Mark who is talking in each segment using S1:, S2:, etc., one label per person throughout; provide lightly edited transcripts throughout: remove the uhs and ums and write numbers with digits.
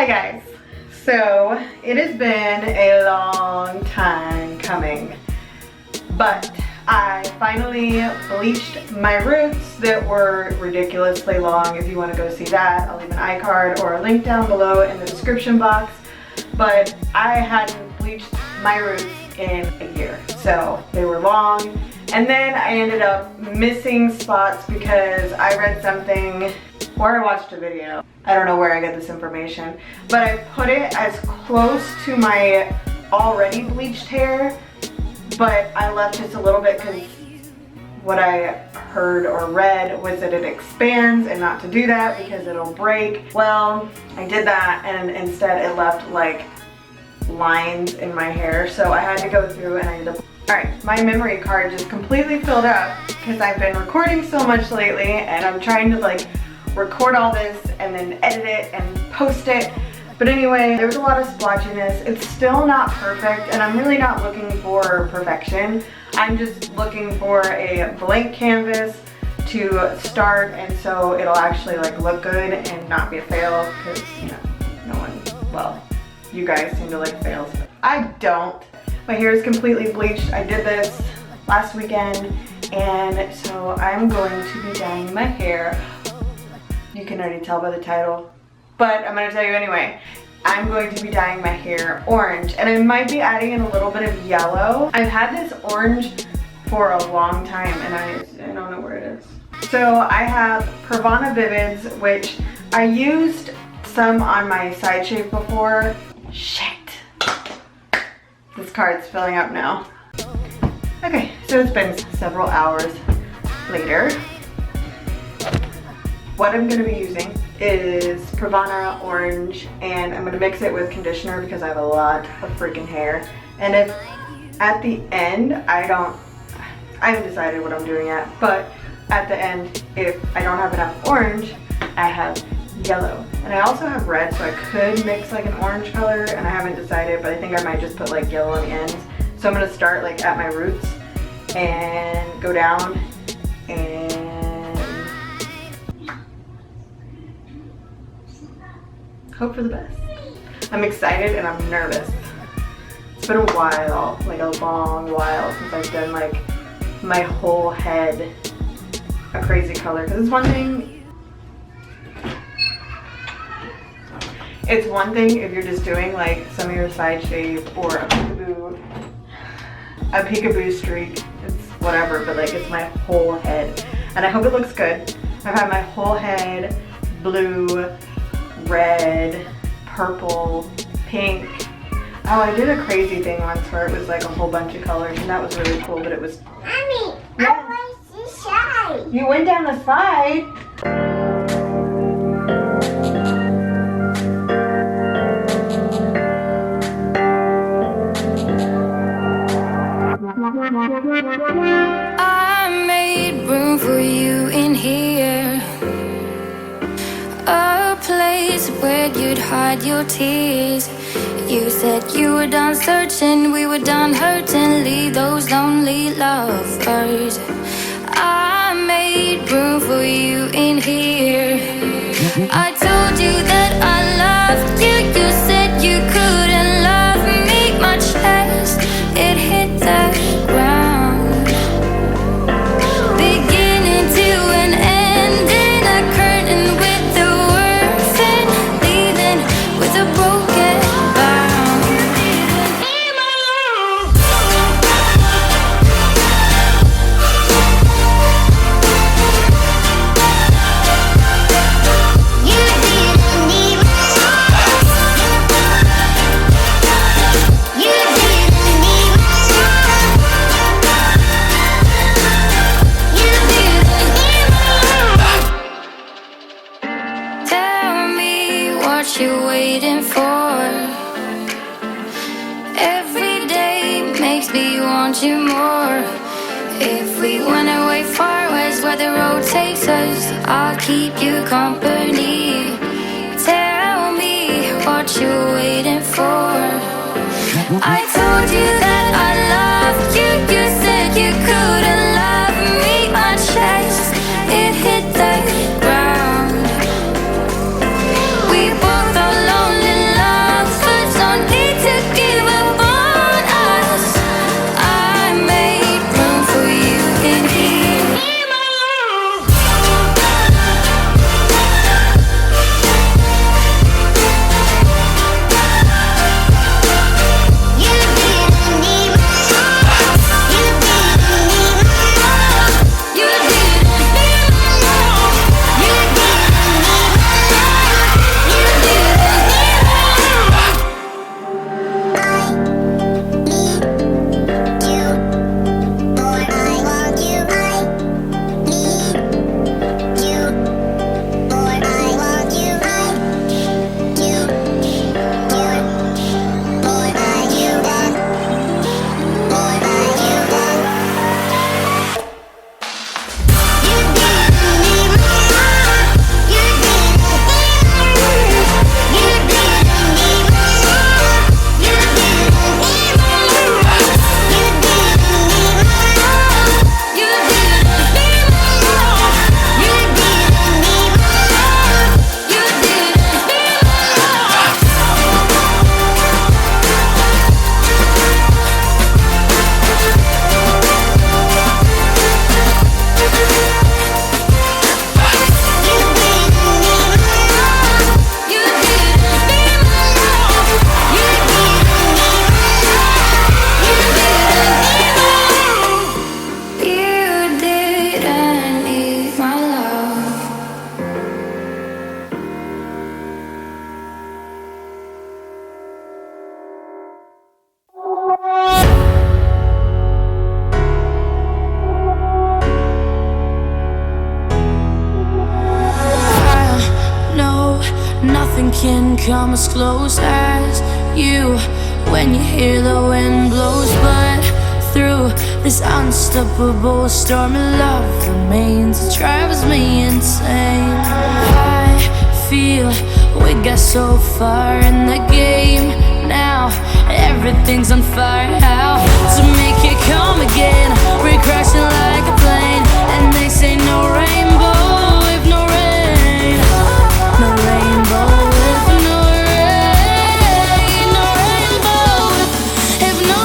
S1: Hi guys. So it has been a long time coming, but I finally bleached my roots that were ridiculously long. If you want to go see that, I'll leave an iCard or a link down below in the description box. But I hadn't bleached my roots in a year, so they were long. And then I ended up missing spots because I read something or I watched a video. I don't know where I got this information, but I put it as close to my already bleached hair, but I left just a little bit because what I heard or read was that it expands and not to do that because it'll break. Well, I did that and instead it left like lines in my hair, so I had to go through and I ended up. Alright, my memory card just completely filled up because I've been recording so much lately and I'm trying to like record all this and then edit it and post it. But anyway, there was a lot of splotchiness. It's still not perfect and I'm really not looking for perfection. I'm just looking for a blank canvas to start, and so it'll actually like look good and not be a fail because, you know, no one, well, you guys seem to like fails. I don't. My hair is completely bleached. I did this last weekend, and so I'm going to be dyeing my hair. You can already tell by the title, but I'm going to tell you anyway. I'm going to be dyeing my hair orange, and I might be adding in a little bit of yellow. I've had this orange for a long time, and I don't know where it is. So I have Pravana Vivids, which I used some on my side shave before. Shit. This card's filling up now. Okay, so it's been several hours later. What I'm going to be using is Pravana Orange, and I'm going to mix it with conditioner because I have a lot of freaking hair. And if at the end I haven't decided what I'm doing yet, but at the end, if I don't have enough orange, I have yellow. And I also have red, so I could mix like an orange color, and I haven't decided, but I think I might just put like yellow on the ends. So I'm going to start like at my roots and go down and hope for the best. I'm excited and I'm nervous. It's been a while, like a long while since I've done like my whole head a crazy color. Because it's one thing if you're just doing like some of your side shave or a peekaboo streak, it's whatever, but like it's my whole head. And I hope it looks good. I've had my whole head blue, red, purple, pink. Oh, I did a crazy thing once where it was like a whole bunch of colors, and that was really cool, but it was...
S2: Mommy,
S1: yeah.
S2: I went to the side.
S1: You went down the slide?
S3: I made room for you in here, a place where you'd hide your tears. You said you were done searching, we were done hurting, leave those lonely lovers. I made room for you in here. I told you that I loved you, you said you couldn't love me much less. It hit the ground, beginning to an end, in a curtain with the words and leaving with a broken bound.
S2: You didn't need me. You didn't need me. You didn't need me.
S3: Tell me what you're waiting for. Every day makes me want you more. If we went away far west where the road takes us, I'll keep you company. Tell me what you're waiting for. I told you that I loved you, you said you couldn't love me much less. It hit the ground. We both are lonely can come as close as you when you hear the wind blows. But through this unstoppable storm of love remains, it drives me insane. I feel we got so far in the game. Now everything's on fire. How to make it come again? We're crashing like a plane, and they say no rainbow if no rain. No rainbow if no rain. No rainbow if no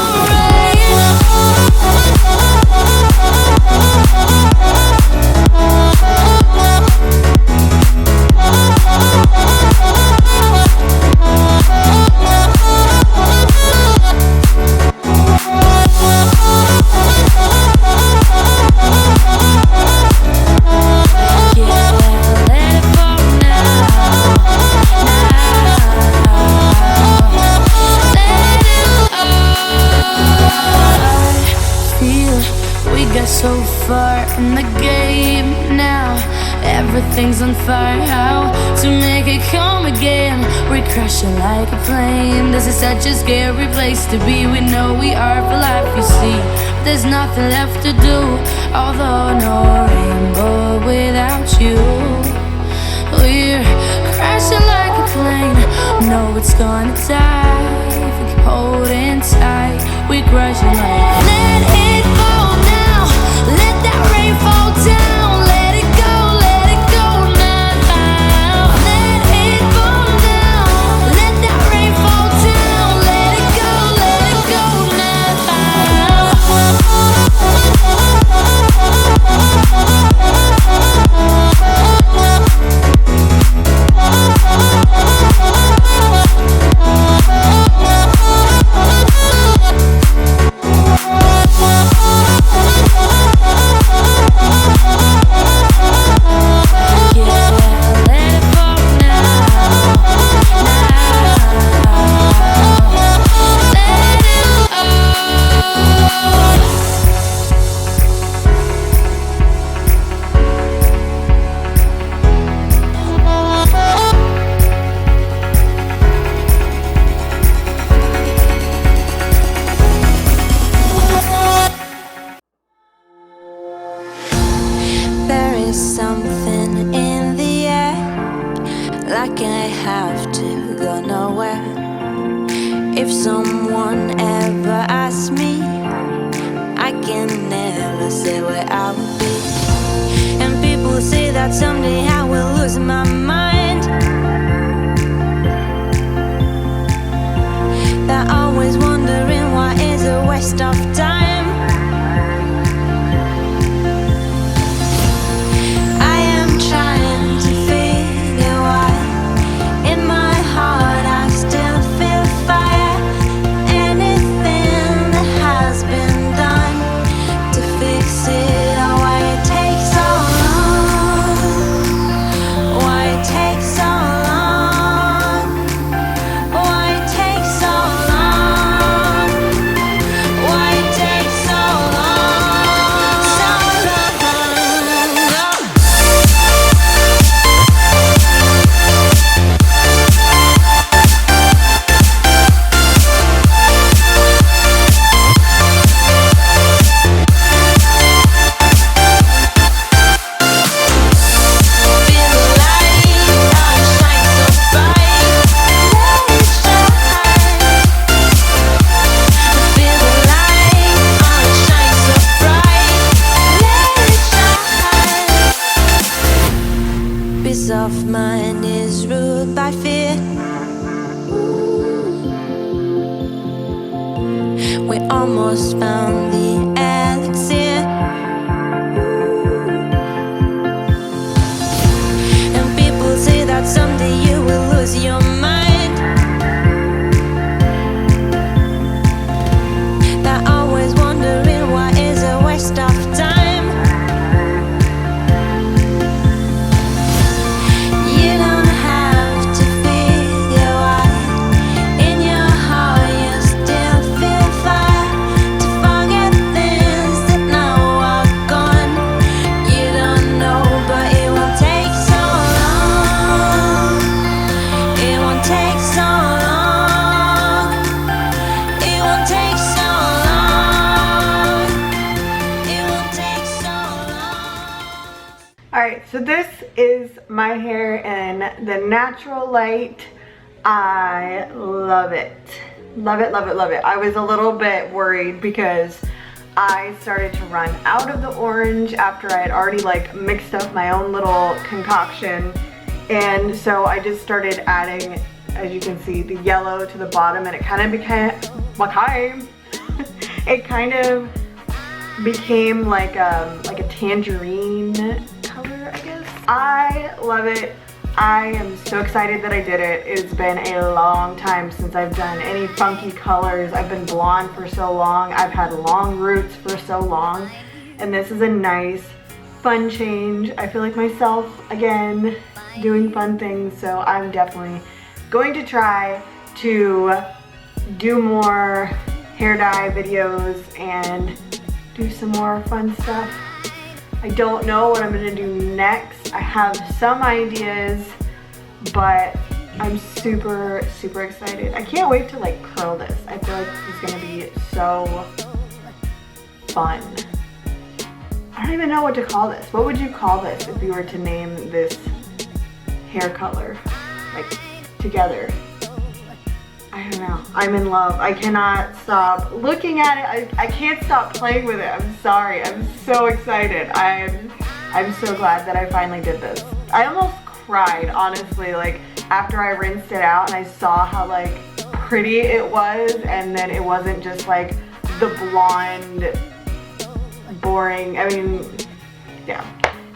S3: so far in the game now. Everything's on fire. How to make it come again? We're crashing like a plane. This is such a scary place to be. We know we are for life, you see. There's nothing left to do, although no rainbow without you. We're crashing like a plane. No, it's gonna die if we keep holding tight. We're crashing like. Let it fall now. Let that rain fall down. Let it go now. Let it fall down. Let that rain fall down. Let it go something in the air, like I have to go nowhere. If someone ever asks me, I can never say where I will be. And people say that someday I will lose my mind. They're always wondering why it's a waste of time. Of mine is ruled by fear. We almost found the elixir, and people say that someday you will lose your mind. They're always wondering why it's a waste of time.
S2: Forget
S1: this is my hair in the natural light. I love it. Love it, love it, love it. I was a little bit worried because I started to run out of the orange after I had already like mixed up my own little concoction. And so I just started adding, as you can see, the yellow to the bottom, and it kind of became it kind of became like a tangerine color, I guess. I love it. I am so excited that I did it. It's been a long time since I've done any funky colors. I've been blonde for so long. I've had long roots for so long. And this is a nice, fun change. I feel like myself again, doing fun things. So I'm definitely going to try to do more hair dye videos and do some more fun stuff. I don't know what I'm gonna do next. I have some ideas, but I'm super, super excited. I can't wait to like curl this. I feel like this is gonna be so fun. I don't even know what to call this. What would you call this if you were to name this hair color, like together? I don't know. I'm in love. I cannot stop looking at it. I can't stop playing with it. I'm sorry. I'm so excited. I'm so glad that I finally did this. I almost cried, honestly, like after I rinsed it out and I saw how like pretty it was, and then it wasn't just like the blonde, boring, I mean, yeah.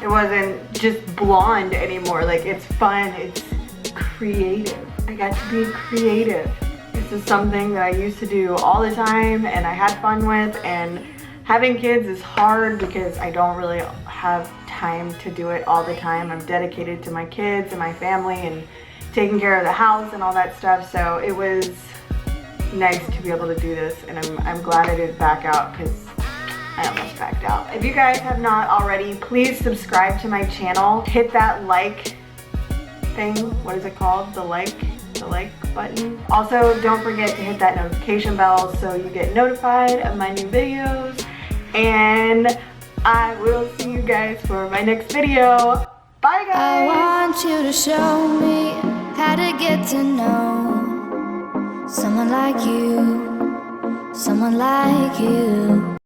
S1: It wasn't just blonde anymore. Like, it's fun. It's creative. I got to be creative. This is something that I used to do all the time and I had fun with, and having kids is hard because I don't really have time to do it all the time. I'm dedicated to my kids and my family and taking care of the house and all that stuff, so it was nice to be able to do this, and I'm glad I did back out because I almost backed out. If you guys have not already, please subscribe to my channel. Hit that like thing. What is it called? The like button. Also, don't forget to hit that notification bell so you get notified of my new videos. And I will see you guys for my next video. Bye, guys.
S3: I want you to show me how to get to know someone like you, someone like you.